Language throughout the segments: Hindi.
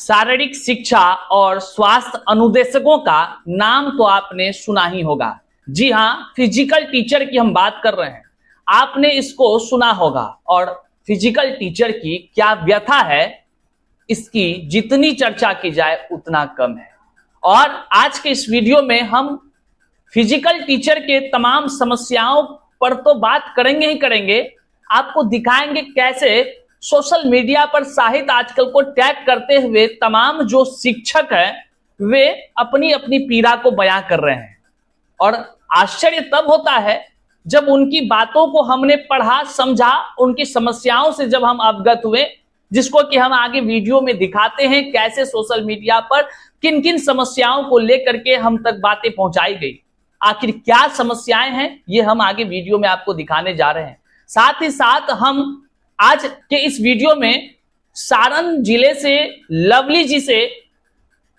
शारीरिक शिक्षा और स्वास्थ्य अनुदेशकों का नाम तो आपने सुना ही होगा। जी हाँ, फिजिकल टीचर की हम बात कर रहे हैं। आपने इसको सुना होगा और फिजिकल टीचर की क्या व्यथा है, इसकी जितनी चर्चा की जाए उतना कम है। और आज के इस वीडियो में हम फिजिकल टीचर के तमाम समस्याओं पर तो बात करेंगे ही करेंगे, आपको दिखाएंगे कैसे सोशल मीडिया पर साहित्य आजकल को टैग करते हुए तमाम जो शिक्षक हैं वे अपनी अपनी पीड़ा को बयां कर रहे हैं। और आश्चर्य तब होता है जब उनकी बातों को हमने पढ़ा, समझा, उनकी समस्याओं से जब हम अवगत हुए, जिसको कि हम आगे वीडियो में दिखाते हैं कैसे सोशल मीडिया पर किन किन समस्याओं को लेकर के हम तक बातें पहुंचाई गई। आखिर क्या समस्याएं हैं ये हम आगे वीडियो में आपको दिखाने जा रहे हैं। साथ ही साथ हम आज के इस वीडियो में सारण जिले से लवली जी से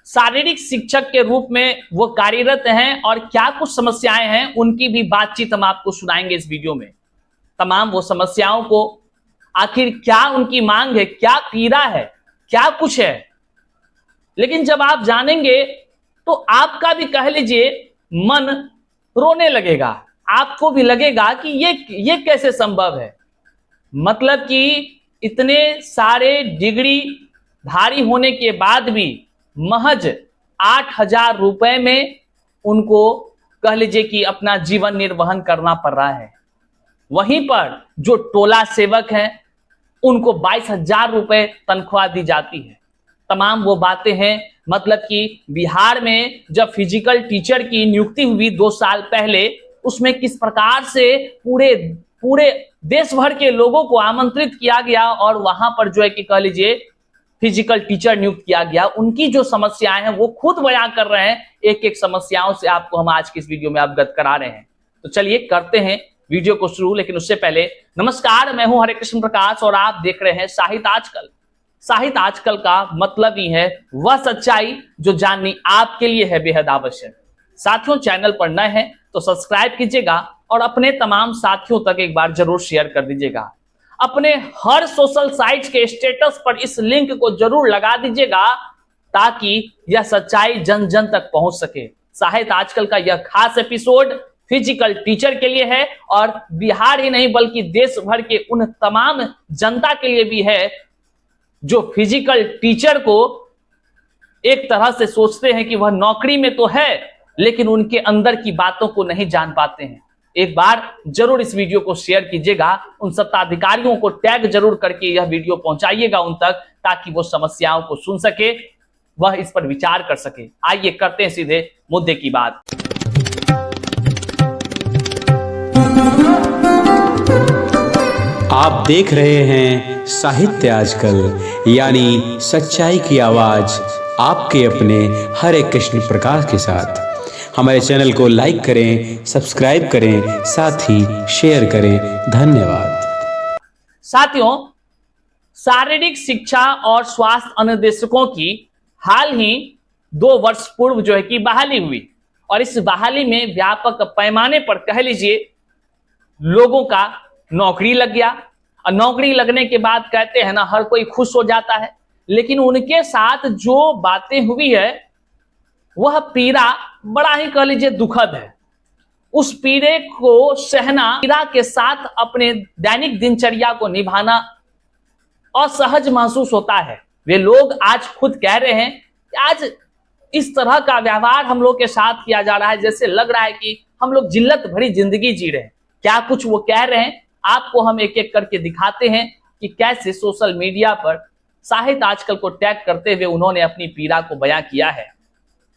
शारीरिक शिक्षक के रूप में वो कार्यरत हैं और क्या कुछ समस्याएं हैं उनकी भी बातचीत हम आपको सुनाएंगे इस वीडियो में। तमाम वो समस्याओं को, आखिर क्या उनकी मांग है, क्या पीड़ा है, क्या कुछ है। लेकिन जब आप जानेंगे तो आपका भी कह लीजिए मन रोने लगेगा, आपको भी लगेगा कि ये कैसे संभव है। मतलब कि इतने सारे डिग्री धारी होने के बाद भी महज 8,000 रुपए में उनको कह लीजिए कि अपना जीवन निर्वहन करना पड़ रहा है। वहीं पर जो टोला सेवक हैं उनको 22,000 रुपए तनख्वाह दी जाती है। तमाम वो बातें हैं। मतलब कि बिहार में जब फिजिकल टीचर की नियुक्ति हुई 2 साल पहले, उसमें किस प्रकार से पूरे देश भर के लोगों को आमंत्रित किया गया और वहां पर जो है कि कह लीजिए फिजिकल टीचर नियुक्त किया गया। उनकी जो समस्याएं हैं वो खुद बयां कर रहे हैं। एक एक समस्याओं से आपको हम आज की इस वीडियो में अवगत करा रहे हैं। तो चलिए करते हैं वीडियो को शुरू। लेकिन उससे पहले नमस्कार, मैं हूं हरे कृष्ण प्रकाश और आप देख रहे हैं साहित्य आजकल। साहित्य आजकल का मतलब ही है वह सच्चाई जो जाननी आपके लिए है बेहद आवश्यक। साथियों, चैनल पर नए हैं तो सब्सक्राइब कीजिएगा और अपने तमाम साथियों तक एक बार जरूर शेयर कर दीजिएगा। अपने हर सोशल साइट्स के स्टेटस पर इस लिंक को जरूर लगा दीजिएगा ताकि यह सच्चाई जन जन तक पहुंच सके। साहित्य आजकल का यह खास एपिसोड फिजिकल टीचर के लिए है और बिहार ही नहीं बल्कि देश भर के उन तमाम जनता के लिए भी है जो फिजिकल टीचर को एक तरह से सोचते हैं कि वह नौकरी में तो है लेकिन उनके अंदर की बातों को नहीं जान पाते हैं। एक बार जरूर इस वीडियो को शेयर कीजिएगा, उन सत्ताधिकारियों को टैग जरूर करके यह वीडियो पहुंचाइएगा उन तक ताकि वो समस्याओं को सुन सके, वह इस पर विचार कर सके। आइए करते हैं सीधे मुद्दे की बात। आप देख रहे हैं साहित्य आजकल, यानी सच्चाई की आवाज आपके अपने हरे कृष्ण प्रकाश के साथ। हमारे चैनल को लाइक करें, सब्सक्राइब करें, साथ ही शेयर करें। धन्यवाद। साथियों, शारीरिक शिक्षा और स्वास्थ्य अनुदेशकों की हाल ही 2 वर्ष पूर्व जो है कि बहाली हुई और इस बहाली में व्यापक पैमाने पर कह लीजिए लोगों का नौकरी लग गया। और नौकरी लगने के बाद कहते हैं ना, हर कोई खुश हो जाता है। लेकिन उनके साथ जो बातें हुई है वह पीड़ा बड़ा ही कह लीजिए दुखद है। उस पीड़े को सहना, पीड़ा के साथ अपने दैनिक दिनचर्या को निभाना असहज महसूस होता है। वे लोग आज खुद कह रहे हैं कि आज इस तरह का व्यवहार हम लोग के साथ किया जा रहा है, जैसे लग रहा है कि हम लोग जिल्लत भरी जिंदगी जी रहे हैं। क्या कुछ वो कह रहे हैं आपको हम एक एक करके दिखाते हैं कि कैसे सोशल मीडिया पर साहित्य आजकल को टैग करते हुए उन्होंने अपनी पीड़ा को बयां किया है।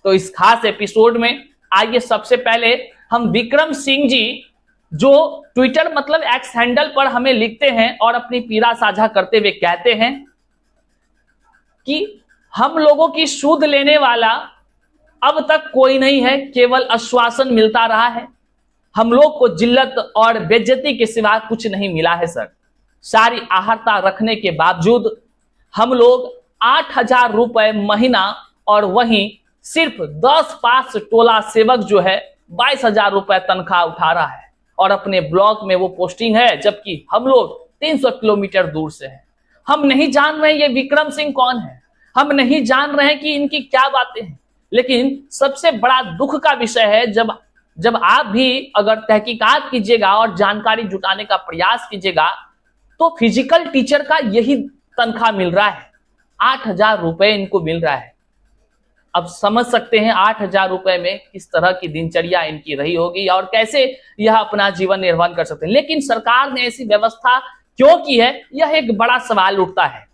तो इस खास एपिसोड में आइए सबसे पहले हम विक्रम सिंह जी, जो ट्विटर मतलब एक्स हैंडल पर हमें लिखते हैं और अपनी पीड़ा साझा करते हुए कहते हैं कि हम लोगों की सूद लेने वाला अब तक कोई नहीं है, केवल आश्वासन मिलता रहा है। हम लोग को जिल्लत और बेइज्जती के सिवा कुछ नहीं मिला है सर। सारी आहारता रखने के बावजूद हम लोग 8,000 रुपए महीना और वहीं सिर्फ 10 पास टोला सेवक जो है 22,000 रुपए तनख्वाह उठा रहा है और अपने ब्लॉग में वो पोस्टिंग है, जबकि हम लोग 300 किलोमीटर दूर से हैं। हम नहीं जान रहे ये विक्रम सिंह कौन है, हम नहीं जान रहे हैं कि इनकी क्या बातें हैं। लेकिन सबसे बड़ा दुख का विषय है जब आप भी अगर तहकीकात कीजिएगा और जानकारी जुटाने का प्रयास कीजिएगा तो फिजिकल टीचर का यही तनख्वाह मिल रहा है, 8,000 रुपए इनको मिल रहा है। अब समझ सकते हैं 8,000 रुपए में किस तरह की दिनचर्या इनकी रही होगी और कैसे यह अपना जीवन निर्वाह कर सकते हैं। लेकिन सरकार ने ऐसी व्यवस्था क्यों की है, यह एक बड़ा सवाल उठता है।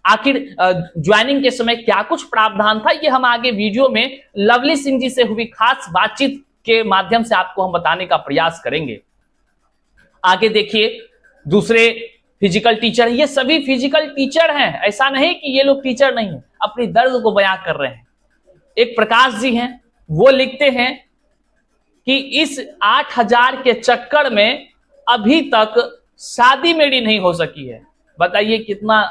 आखिर ज्वाइनिंग के समय क्या कुछ प्रावधान था, ये हम आगे वीडियो में लवली सिंह जी से हुई खास बातचीत के माध्यम से आपको हम बताने का प्रयास करेंगे। आगे देखिए, दूसरे फिजिकल टीचर, ये सभी फिजिकल टीचर हैं, ऐसा नहीं कि ये लोग टीचर नहीं है, अपनी दर्द को बयां कर रहे हैं। एक प्रकाश जी हैं, वो लिखते हैं कि इस 8,000 के चक्कर में अभी तक शादी मेरी नहीं हो सकी है। बताइए कितना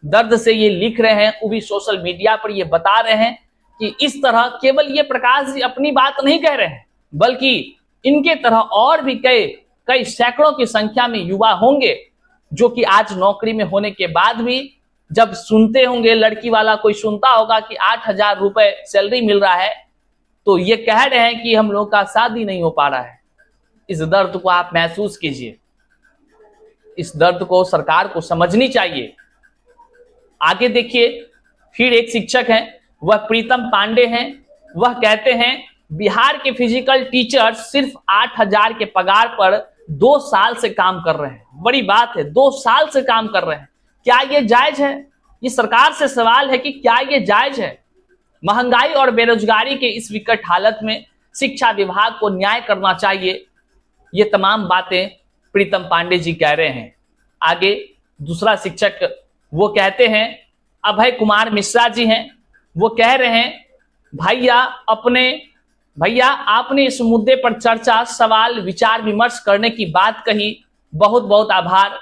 दर्द से ये लिख रहे हैं, वो भी सोशल मीडिया पर ये बता रहे हैं कि इस तरह केवल ये प्रकाश जी अपनी बात नहीं कह रहे हैं, बल्कि इनके तरह और भी कई सैकड़ों की संख्या में युवा होंगे जो कि आज नौकरी में होने के बाद भी जब सुनते होंगे, लड़की वाला कोई सुनता होगा कि 8,000 रुपए सैलरी मिल रहा है, तो ये कह रहे हैं कि हम लोग का शादी नहीं हो पा रहा है। इस दर्द को आप महसूस कीजिए, इस दर्द को सरकार को समझनी चाहिए। आगे देखिए, फिर एक शिक्षक हैं, वह प्रीतम पांडे हैं। वह कहते हैं बिहार के फिजिकल टीचर सिर्फ 8,000 के पगार पर 2 साल से काम कर रहे हैं। बड़ी बात है, 2 साल से काम कर रहे हैं। क्या ये जायज है? ये सरकार से सवाल है कि क्या ये जायज है? महंगाई और बेरोजगारी के इस विकट हालत में शिक्षा विभाग को न्याय करना चाहिए। ये तमाम बातें प्रीतम पांडे जी कह रहे हैं। आगे दूसरा शिक्षक वो कहते हैं, अभय कुमार मिश्रा जी हैं, वो कह रहे हैं भैया आपने इस मुद्दे पर चर्चा, सवाल, विचार विमर्श करने की बात कही, बहुत बहुत आभार।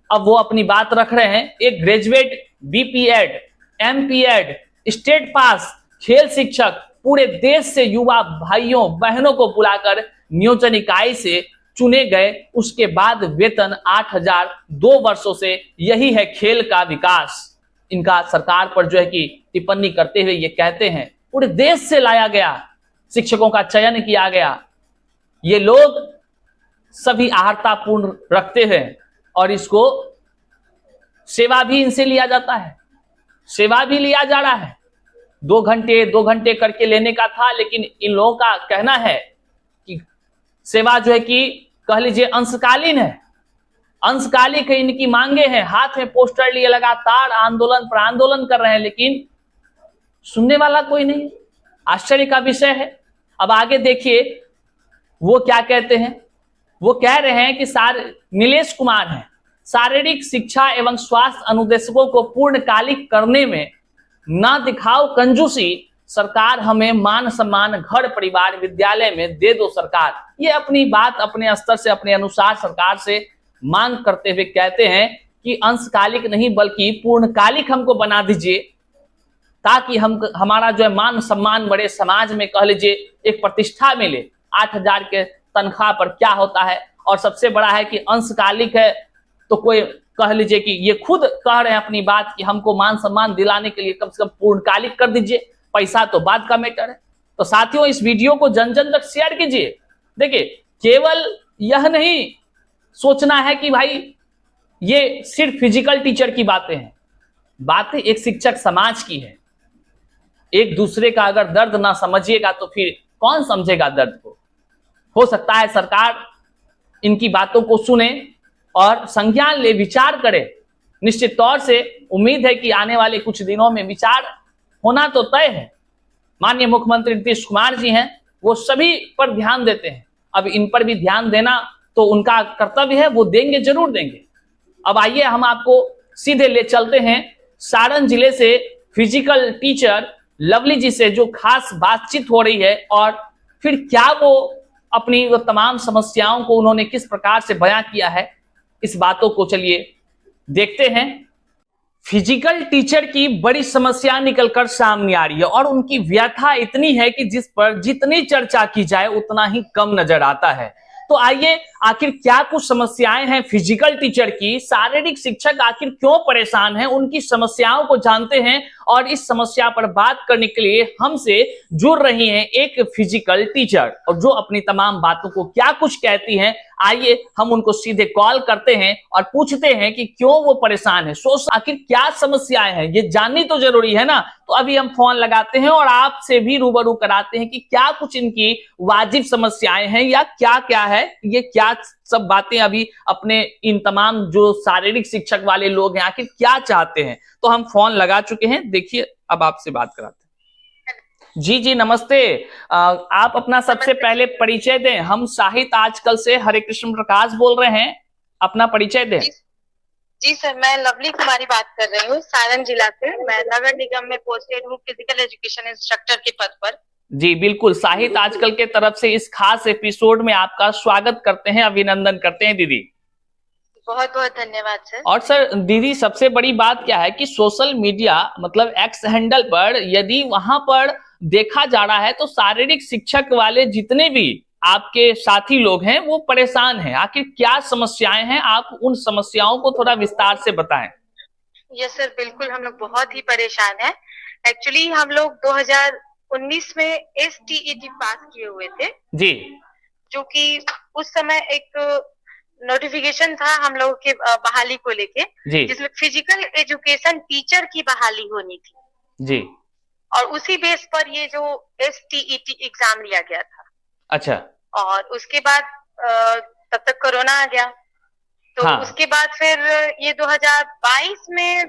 अब वो अपनी बात रख रहे हैं। एक ग्रेजुएट, बीपीएड, एमपीएड, स्टेट पास खेल शिक्षक पूरे देश से युवा भाइयों बहनों को बुलाकर नियोजन इकाई से चुने गए, उसके बाद वेतन 8,000, 2 वर्षों से यही है खेल का विकास। इनका सरकार पर जो है कि टिप्पणी करते हुए ये कहते हैं पूरे देश से लाया गया, शिक्षकों का चयन किया गया। ये लोग सभी आहारतापूर्ण रखते हैं और इसको सेवा भी इनसे लिया जाता है, सेवा भी लिया जा रहा है। 2 घंटे करके लेने का था, लेकिन इन लोगों का कहना है कि सेवा जो है कि कह लीजिए अंशकालीन है, अंशकालिक है, इनकी मांगे हैं। हाथ में पोस्टर लिए लगातार आंदोलन पर आंदोलन कर रहे हैं, लेकिन सुनने वाला कोई नहीं। आश्चर्य का विषय है। अब आगे देखिए वो क्या कहते हैं। वो कह रहे हैं कि नीलेश कुमार हैं, शारीरिक शिक्षा एवं स्वास्थ्य अनुदेशकों को पूर्णकालिक करने में ना दिखाओ कंजूसी, सरकार हमें मान सम्मान घर परिवार विद्यालय में दे दो सरकार। ये अपनी बात अपने स्तर से अपने अनुसार सरकार से मांग करते हुए कहते हैं कि अंशकालिक नहीं बल्कि पूर्णकालिक हमको बना दीजिए, ताकि हमारा जो है मान सम्मान बड़े समाज में कह लीजिए एक प्रतिष्ठा मिले। 8,000 के तनख्वाह पर क्या होता है, और सबसे बड़ा है कि अंशकालिक है तो कोई कह लीजिए कि ये खुद कह रहे हैं अपनी बात कि हमको मान सम्मान दिलाने के लिए कम से कम पूर्णकालिक कर दीजिए, पैसा तो बाद का मैटर है। तो साथियों, इस वीडियो को जन जन तक शेयर कीजिए। देखिए, केवल यह नहीं सोचना है कि भाई ये सिर्फ फिजिकल टीचर की बातें हैं, बातें एक शिक्षक समाज की है। एक दूसरे का अगर दर्द ना समझिएगा तो फिर कौन समझेगा दर्द को। हो सकता है सरकार इनकी बातों को सुने और संज्ञान ले, विचार करे। निश्चित तौर से उम्मीद है कि आने वाले कुछ दिनों में विचार होना तो तय है। माननीय मुख्यमंत्री नीतीश कुमार जी हैं, वो सभी पर ध्यान देते हैं। अब इन पर भी ध्यान देना तो उनका कर्तव्य है, वो देंगे, जरूर देंगे। अब आइए हम आपको सीधे ले चलते हैं सारण जिले से फिजिकल टीचर लवली जी से, जो खास बातचीत हो रही है, और फिर क्या वो अपनी वो तमाम समस्याओं को उन्होंने किस प्रकार से बयां किया है, इस बातों को चलिए देखते हैं। फिजिकल टीचर की बड़ी समस्या निकलकर सामने आ रही है और उनकी व्यथा इतनी है कि जिस पर जितनी चर्चा की जाए उतना ही कम नजर आता है। तो आइए आखिर क्या कुछ समस्याएं हैं फिजिकल टीचर की, शारीरिक शिक्षक आखिर क्यों परेशान हैं, उनकी समस्याओं को जानते हैं। और इस समस्या पर बात करने के लिए हमसे जुड़ रही हैं एक फिजिकल टीचर, और जो अपनी तमाम बातों को क्या कुछ कहती हैं। आइए हम उनको सीधे कॉल करते हैं और पूछते हैं कि क्यों वो परेशान है, आखिर क्या समस्याएं हैं, ये जाननी तो जरूरी है ना। तो अभी हम फोन लगाते हैं और आपसे भी रूबरू कराते हैं कि क्या कुछ इनकी वाजिब समस्याएं हैं या क्या क्या है, ये क्या सब बातें अभी अपने इन तमाम जो शारीरिक शिक्षक वाले लोग हैं आखिर क्या चाहते हैं। तो हम फोन लगा चुके हैं, देखिए अब आपसे बात कराते हैं। जी जी नमस्ते। आप अपना सबसे पहले परिचय दें। हम साहित्य आजकल से हरे कृष्ण प्रकाश बोल रहे हैं, अपना परिचय दें। जी सर, मैं लवली कुमारी बात कर रही हूँ सारण जिला से। मैं नगर निगम में पोस्टेड हूँ फिजिकल एजुकेशन इंस्ट्रक्टर के पद पर। जी बिल्कुल, साहित्य आजकल के तरफ से इस खास एपिसोड में आपका स्वागत करते हैं, अभिनंदन करते हैं दीदी। बहुत बहुत धन्यवाद सर। और सर दीदी सबसे बड़ी बात क्या है कि सोशल मीडिया मतलब एक्स हैंडल पर यदि वहां पर देखा जा रहा है तो शारीरिक शिक्षक वाले जितने भी आपके साथी लोग हैं वो परेशान हैं। आखिर क्या समस्याएं हैं, आप उन समस्याओं को थोड़ा विस्तार से बताएं। यस सर, बिल्कुल हम लोग बहुत ही परेशान हैं। एक्चुअली हम लोग 2019 में STET पास किए हुए थे जी, जो कि उस समय एक नोटिफिकेशन था हम लोगों के बहाली को लेके, जिसमें फिजिकल एजुकेशन टीचर की बहाली होनी थी जी, और उसी बेस पर ये जो STET एग्जाम लिया गया था। अच्छा। और उसके बाद तब तक कोरोना आ गया, तो हाँ। उसके बाद फिर ये 2022 में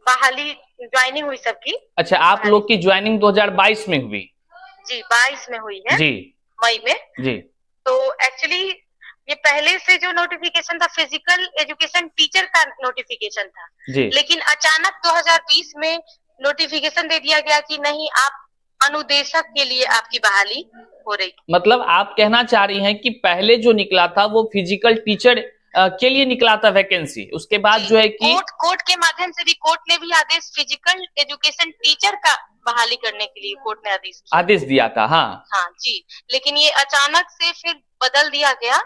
बहाली ज्वाइनिंग हुई सबकी। अच्छा, आप लोग की ज्वाइनिंग 2022 में हुई? जी 22 में हुई है जी, मई में जी। तो एक्चुअली ये पहले से जो नोटिफिकेशन था फिजिकल एजुकेशन टीचर का नोटिफिकेशन था जी। लेकिन अचानक 2020 में नोटिफिकेशन दे दिया गया कि नहीं, आप अनुदेशक के लिए आपकी बहाली हो रही। मतलब आप कहना चाह रही हैं कि पहले जो निकला था वो फिजिकल टीचर के लिए निकला था वैकेंसी, उसके बाद जो है कि कोर्ट के माध्यम से भी कोर्ट ने भी आदेश फिजिकल एजुकेशन टीचर का बहाली करने के लिए कोर्ट ने आदेश दिया था। हाँ जी, लेकिन ये अचानक से फिर बदल दिया गया,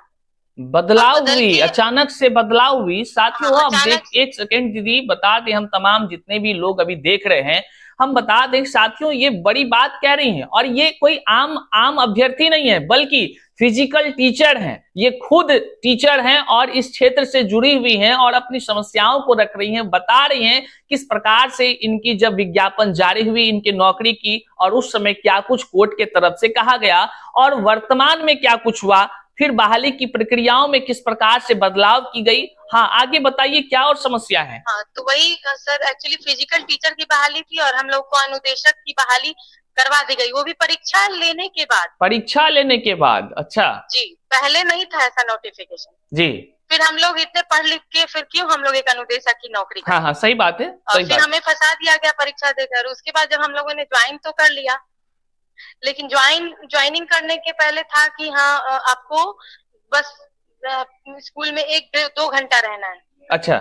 बदलाव हुई, अचानक से बदलाव हुई। साथियों आप एक सेकेंड दीदी बता दें, हम तमाम जितने भी लोग अभी देख रहे हैं हम बता दें साथियों, ये बड़ी बात कह रही हैं और ये कोई आम अभ्यर्थी नहीं है बल्कि फिजिकल टीचर हैं। ये खुद टीचर हैं और इस क्षेत्र से जुड़ी हुई हैं और अपनी समस्याओं को रख रही हैं, बता रही हैं किस प्रकार से इनकी जब विज्ञापन जारी हुई इनके नौकरी की और उस समय क्या कुछ कोर्ट के तरफ से कहा गया और वर्तमान में क्या कुछ हुआ, फिर बहाली की प्रक्रियाओं में किस प्रकार से बदलाव की गई। हाँ आगे बताइए क्या और समस्या है। हाँ तो वही सर, एक्चुअली फिजिकल टीचर की बहाली थी और हम लोग को अनुदेशक की बहाली करवा दी गई, वो भी परीक्षा लेने के बाद। अच्छा जी, पहले नहीं था ऐसा नोटिफिकेशन जी। फिर हम लोग इतने पढ़ लिख के फिर क्यों हम लोग एक अनुदेशक की नौकरी। हाँ सही बात है। और फिर हमें फंसा दिया गया परीक्षा देकर। उसके बाद जब हम लोगों ने ज्वाइन तो कर लिया, लेकिन ज्वाइनिंग करने के पहले था कि हाँ आपको बस स्कूल में 1-2 घंटा रहना है। अच्छा,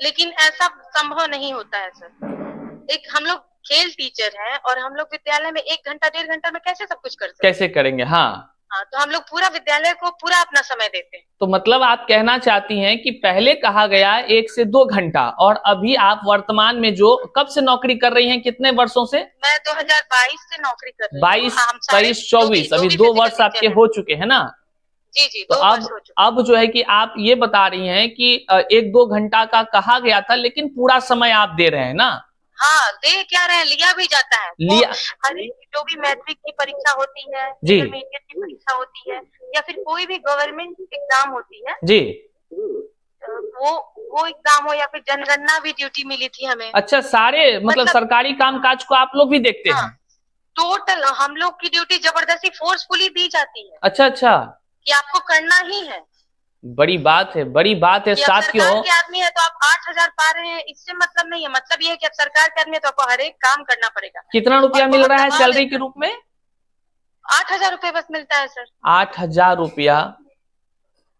लेकिन ऐसा संभव नहीं होता है सर। एक हम लोग खेल टीचर हैं और हम लोग विद्यालय में 1 घंटा 1.5 घंटा में कैसे सब कुछ कर सकते, कैसे करेंगे। हाँ तो हम लोग पूरा विद्यालय को पूरा अपना समय देते हैं। तो मतलब आप कहना चाहती हैं कि पहले कहा गया 1 से 2 घंटा और अभी आप वर्तमान में जो कब से नौकरी कर रही हैं, कितने वर्षों से? मैं 2022 से नौकरी कर रही हूँ। 22, 23, 24 अभी 2 वर्ष आपके हो चुके हैं ना जी। तो अब जो है कि आप ये बता रही हैं कि 1-2 घंटा का कहा गया था लेकिन पूरा समय आप दे रहे हैं ना। हाँ दे क्या रहे हैं, लिया भी जाता है। जो भी मैट्रिक की परीक्षा होती है, इंटरमीडिएट की परीक्षा होती है या फिर कोई भी गवर्नमेंट एग्जाम होती है जी, वो एग्जाम हो या फिर जनगणना भी ड्यूटी मिली थी हमें। अच्छा, सारे मतलब सरकारी कामकाज को आप लोग भी देखते हैं? टोटल हम लोग की ड्यूटी जबरदस्ती फोर्सफुली दी जाती है। अच्छा कि आपको करना ही है। बड़ी बात है साथियों। सरकार के आदमी है तो आप 8,000 पा रहे हैं, इससे मतलब नहीं है। मतलब ये है कि आप सरकार के आदमी है तो आपको हर एक काम करना पड़ेगा। कितना रुपया मिल रहा है सैलरी के रूप में? 8,000 रुपए बस मिलता है सर। 8,000 रुपया।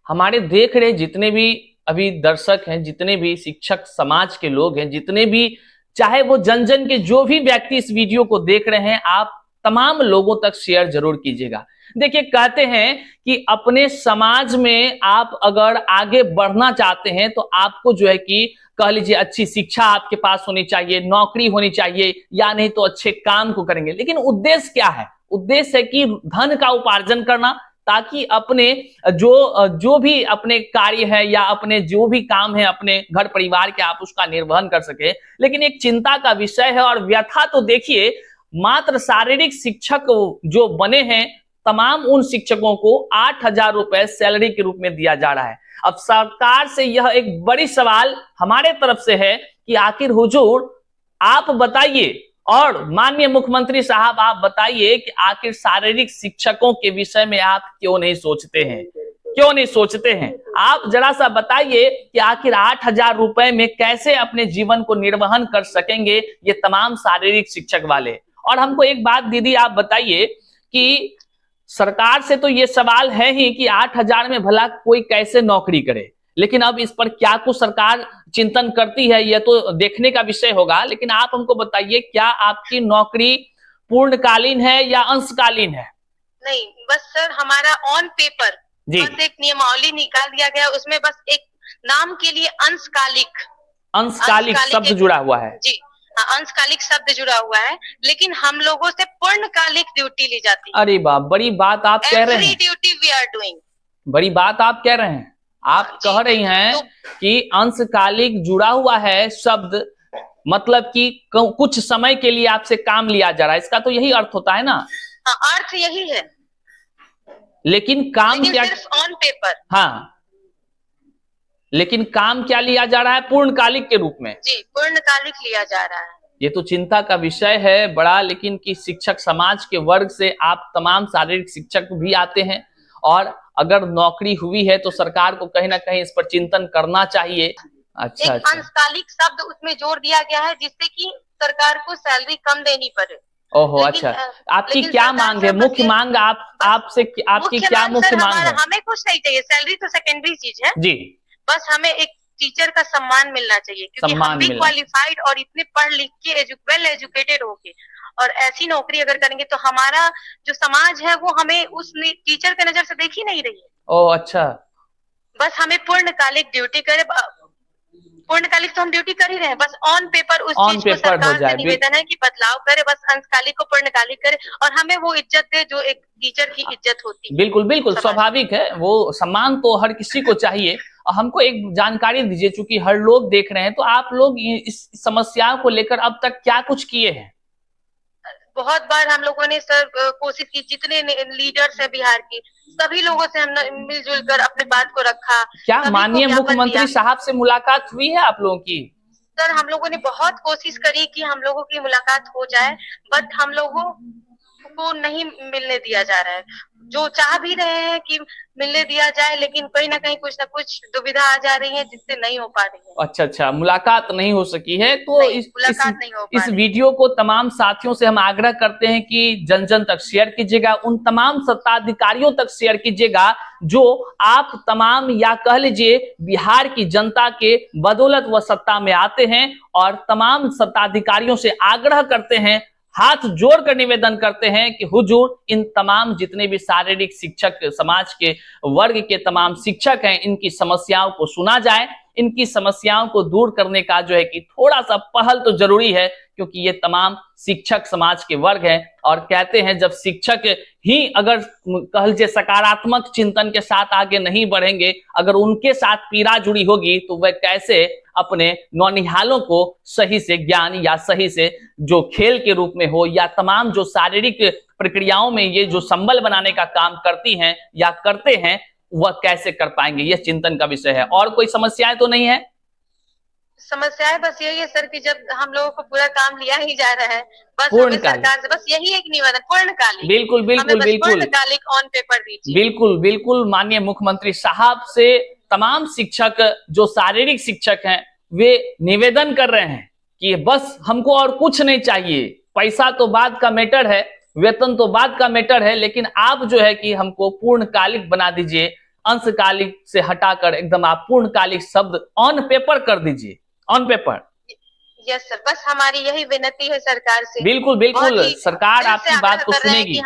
हमारे देख रहे जितने भी अभी दर्शक हैं, जितने भी शिक्षक समाज के लोग हैं, जितने भी चाहे वो जन के जो भी व्यक्ति इस वीडियो को देख रहे हैं, आप तमाम लोगों तक शेयर जरूर कीजिएगा। देखिए, कहते हैं कि अपने समाज में आप अगर आगे बढ़ना चाहते हैं तो आपको जो है कि कह लीजिए अच्छी शिक्षा आपके पास होनी चाहिए, नौकरी होनी चाहिए, या नहीं तो अच्छे काम को करेंगे। लेकिन उद्देश्य क्या है? उद्देश्य है कि धन का उपार्जन करना, ताकि अपने जो भी अपने कार्य है या अपने जो भी काम है अपने घर परिवार के, आप उसका निर्वहन कर सके। लेकिन एक चिंता का विषय है और व्यथा तो देखिए, मात्र शारीरिक शिक्षक जो बने हैं, तमाम उन शिक्षकों को 8,000 रुपए सैलरी के रूप में दिया जा रहा है। अब सरकार से यह एक बड़ी सवाल हमारे तरफ से है कि आखिर हुजूर आप बताइए, और माननीय मुख्यमंत्री साहब आप बताइए कि आखिर शारीरिक शिक्षकों के विषय में आप क्यों नहीं सोचते हैं? क्यों नहीं सोचते हैं? आप जरा सा बताइए कि आखिर 8,000 रुपए में कैसे अपने जीवन को निर्वहन कर सकेंगे ये तमाम शारीरिक शिक्षक वाले। और हमको एक बात दीदी आप बताइए कि सरकार से तो ये सवाल है ही कि 8,000 में भला कोई कैसे नौकरी करे, लेकिन अब इस पर क्या कुछ सरकार चिंतन करती है यह तो देखने का विषय होगा। लेकिन आप हमको बताइए, क्या आपकी नौकरी पूर्णकालीन है या अंशकालीन है? नहीं, बस सर हमारा ऑन पेपर बस एक नियमावली निकाल दिया गया, उसमें बस एक नाम के लिए अंशकालिक शब्द जुड़ा हुआ है। जी हाँ, अंशकालिक शब्द जुड़ा हुआ है, लेकिन हम लोगों से पूर्णकालिक ड्यूटी ली जाती है। अरे वाह, बड़ी बात आप कह रहे हैं। ड्यूटी वी आर डूइंग, बड़ी बात आप कह रहे हैं। आप कह रही हैं कि अंशकालिक जुड़ा हुआ है शब्द, मतलब कि कुछ समय के लिए आपसे काम लिया जा रहा है, इसका तो यही अर्थ होता है ना? हाँ, अर्थ यही है। लेकिन काम क्या? On paper. हाँ, लेकिन काम क्या लिया जा रहा है? पूर्णकालिक के रूप में। जी, पूर्णकालिक लिया जा रहा है। ये तो चिंता का विषय है बड़ा, लेकिन कि शिक्षक समाज के वर्ग से आप तमाम शारीरिक शिक्षक भी आते हैं, और अगर नौकरी हुई है तो सरकार को कहीं ना कहीं इस पर चिंतन करना चाहिए। अच्छा, एक अंशकालिक शब्द उसमें जोड़ दिया गया है जिससे कि सरकार को सैलरी कम देनी पड़े। ओहो, अच्छा। आपकी क्या मांग है? मुख्य मांग आपसे आपकी क्या मुख्य मांग है? हमें कुछ नहीं चाहिए, सैलरी तो सेकेंडरी चीज है जी। बस हमें एक टीचर का सम्मान मिलना चाहिए, क्योंकि हम भी क्वालिफाइड और इतने पढ़ लिख के वेल एजुकेटेड होके और ऐसी नौकरी अगर करेंगे तो हमारा जो समाज है वो हमें उस टीचर के नजर से देख ही नहीं रही है। ओह, अच्छा। बस हमें पूर्णकालिक ड्यूटी करे, पूर्णकालिक तो हम ड्यूटी कर ही रहे हैं, बस ऑन पेपर उस चीज को सरकार से निवेदन है कि बदलाव करे, बस अंशकालिक को पूर्णकालिक करे और हमें वो इज्जत दे जो एक टीचर की इज्जत होती है। बिल्कुल बिल्कुल स्वाभाविक है, वो सम्मान तो हर किसी को चाहिए। हमको एक जानकारी दीजिए, चूंकि हर लोग देख रहे हैं, तो आप लोग इस समस्या को लेकर अब तक क्या कुछ किए हैं? बहुत बार हम लोगों ने सर कोशिश की, जितने लीडर्स हैं बिहार की सभी लोगों से हमने मिलजुल कर अपनी बात को रखा। क्या माननीय मुख्यमंत्री साहब से मुलाकात हुई है आप लोगों की? सर हम लोगों ने बहुत कोशिश करी कि हम लोगों की मुलाकात हो जाए, बट हम लोगों को नहीं मिलने दिया जा रहा है। जो चाह भी रहे हैं कि मिलने दिया जाए, लेकिन कहीं ना कहीं कुछ ना कुछ दुविधा आ जा रही है जिससे नहीं हो पा रही है। अच्छा, मुलाकात नहीं हो सकी है। तो इस वीडियो को तमाम साथियों से हम आग्रह करते हैं कि जन जन तक शेयर कीजिएगा, उन तमाम सत्ताधिकारियों तक शेयर कीजिएगा जो आप तमाम, या कह लीजिए बिहार की जनता के बदौलत वह सत्ता में आते हैं, और तमाम सत्ताधिकारियों से आग्रह करते हैं, हाथ जोड़कर निवेदन करते हैं कि हुजूर इन तमाम जितने भी शारीरिक शिक्षक समाज के वर्ग के तमाम शिक्षक हैं, इनकी समस्याओं को सुना जाए, इनकी समस्याओं को दूर करने का जो है कि थोड़ा सा पहल तो जरूरी है, क्योंकि ये तमाम शिक्षक समाज के वर्ग हैं। और कहते हैं जब शिक्षक ही अगर कह लीजिए सकारात्मक चिंतन के साथ आगे नहीं बढ़ेंगे, अगर उनके साथ पीड़ा जुड़ी होगी, तो वह कैसे अपने नौनिहालों को सही से ज्ञान या सही से जो खेल के रूप में हो या तमाम जो शारीरिक प्रक्रियाओं में ये जो संबल बनाने का काम करती हैं या करते हैं, वह कैसे कर पाएंगे? यह चिंतन का विषय है। और कोई समस्याएं तो नहीं है? समस्याएं बस यही है सर कि जब हम लोगों को पूरा काम लिया ही जा रहा है, बस हमें सरकार से बस यही एक निवेदन, पूर्णकालिक। बिल्कुल बिल्कुल बिल्कुल पूर्णकालिक ऑन पेपर दीजिए। बिल्कुल बिल्कुल माननीय मुख्यमंत्री साहब से तमाम शिक्षक जो शारीरिक शिक्षक हैं वे निवेदन कर रहे हैं कि बस हमको और कुछ नहीं चाहिए, पैसा तो बाद का मैटर है, वेतन तो बाद का मैटर है, लेकिन आप जो है कि हमको पूर्णकालिक बना दीजिए, अंशकालिक से हटाकर एकदम आप पूर्णकालिक शब्द ऑन पेपर कर दीजिए, ऑन पेपर। यस सर, बस हमारी यही विनती है सरकार से। बिल्कुल बिल्कुल, सरकार आपकी बात को सुनेगी।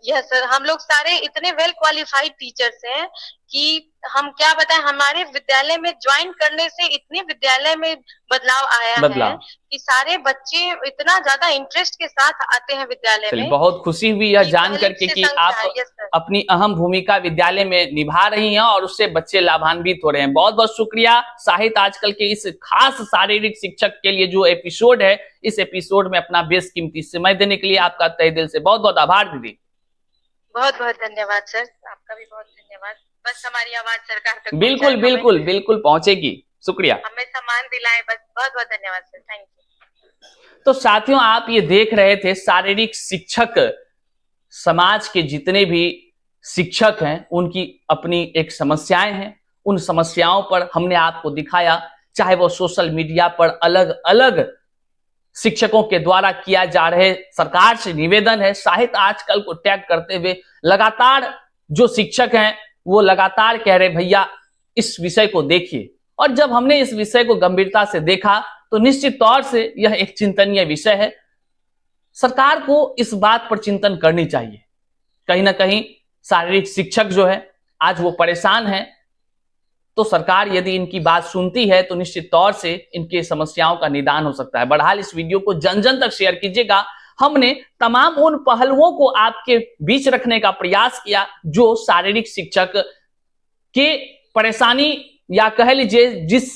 यस सर, हम लोग सारे इतने वेल क्वालिफाइड टीचर्स हैं कि हम क्या बताएं, हमारे विद्यालय में ज्वाइन करने से इतने विद्यालय में बदलाव आया है कि सारे बच्चे इतना ज्यादा इंटरेस्ट के साथ आते हैं विद्यालय में। बहुत खुशी हुई यह जान करके कि आप अपनी अहम भूमिका विद्यालय में निभा रही हैं और उससे बच्चे लाभान्वित हो रहे हैं। बहुत बहुत शुक्रिया साहित्य आजकल के इस खास शारीरिक शिक्षक के लिए जो एपिसोड है, इस एपिसोड में अपना बेशकीमती समय देने के लिए आपका तहे दिल से बहुत बहुत आभार दीदी। बहुत बहुत धन्यवाद सर, आपका भी बहुत धन्यवाद। बस हमारी आवाज सरकार तक बिल्कुल बिल्कुल बिल्कुल पहुंचेगी। शुक्रिया, हमें सम्मान दिलाएं, बस बहुत बहुत धन्यवाद सर, थैंक यू। तो साथियों, आप ये देख रहे थे शारीरिक शिक्षक, समाज के जितने भी शिक्षक हैं उनकी अपनी एक समस्याएं हैं। उन समस्याओं पर हमने आपको दिखाया, चाहे वो सोशल मीडिया पर अलग अलग शिक्षकों के द्वारा किया जा रहे, सरकार से निवेदन है साहित्य आजकल को टैग करते हुए लगातार जो शिक्षक हैं वो लगातार कह रहे भैया इस विषय को देखिए। और जब हमने इस विषय को गंभीरता से देखा तो निश्चित तौर से यह एक चिंतनीय विषय है। सरकार को इस बात पर चिंतन करनी चाहिए। कहीं ना कहीं शारीरिक शिक्षक जो है आज वो परेशान है, तो सरकार यदि इनकी बात सुनती है तो निश्चित तौर से इनके समस्याओं का निदान हो सकता है। बहरहाल इस वीडियो को जन जन तक शेयर कीजिएगा। हमने तमाम उन पहलुओं को आपके बीच रखने का प्रयास किया जो शारीरिक शिक्षक के परेशानी या कह लीजिए जिस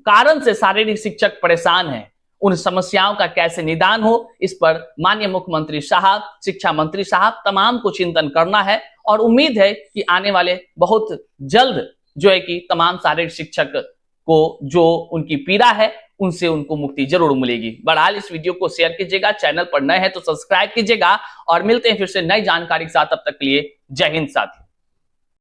कारण से शारीरिक शिक्षक परेशान है, उन समस्याओं का कैसे निदान हो, इस पर माननीय मुख्यमंत्री साहब, शिक्षा मंत्री साहब तमाम को चिंतन करना है। और उम्मीद है कि आने वाले बहुत जल्द जो है कि तमाम शारीरिक शिक्षक को जो उनकी पीड़ा है उनसे उनको मुक्ति जरूर मिलेगी। बहरहाल इस वीडियो को शेयर कीजिएगा, चैनल पर नए हैं तो सब्सक्राइब कीजिएगा और मिलते हैं फिर से नई जानकारी के साथ। तब तक के लिए जय हिंद साथी।